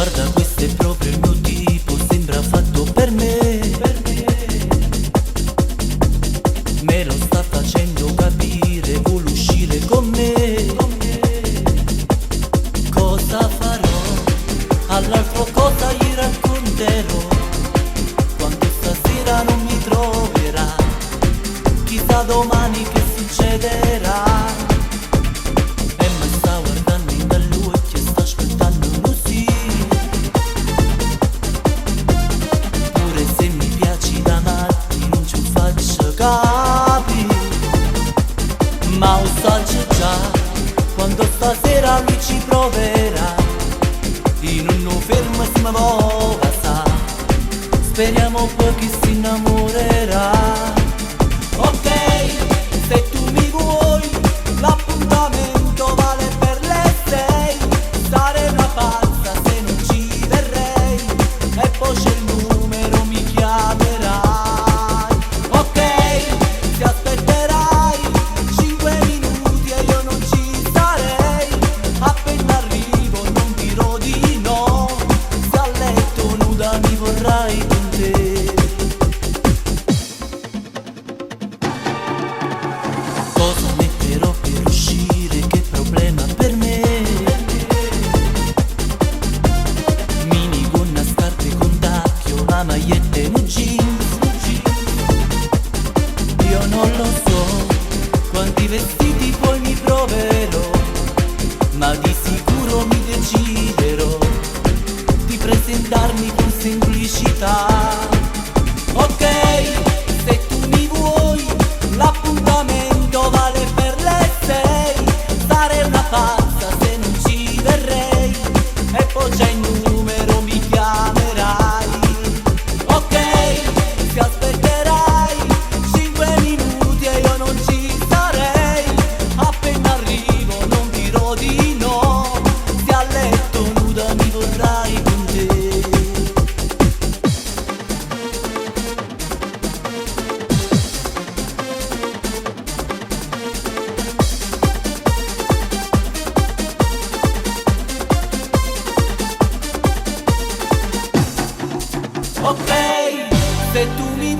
Guarda, questo è proprio il mio tipo, sembra fatto per me. Me lo sta facendo capire, vuole uscire con me. Cosa farò? All'altro cosa gli racconterò? Quando stasera non mi troverà, chissà domani che succederà. E mi sta guardando in dall'occhio e sta ascoltando così. Pure se mi piaci da matti non ci faccio capi. Ma lo saggio già, quando stasera lui ci proverà, in un fermo si muova, sa. Speriamo poi che si innamorerà. Ok, se tu mi vuoi, l'appuntamento vale per le 6. Sarei una pazza se non ci verrei, e poi c'è il numero, mi chiamerai. Ok, ti aspetterai 5 minuti e io non ci sarei. Appena arrivo non dirò di no, se a letto nuda mi vorrai con te. Cosa metterò per uscire, che problema per me? Minigonna, scarpe con tacchio, la maglietta e un jeans. Io non lo so quanti vestiti poi mi proverò, ma di sicuro mi deciderò di presentarmi con semplicità. Ok, se tu mi vuoi, l'appuntamento vale per le 6. Sarei una pazza se non ci verrei, e poi c'è il numero, mi chiamerai. Ok, ti aspetterai 5 minuti e io non ci sarei. Appena arrivo non dirò di no, se a letto nuda mi vorrai con te. Ok, se tu mi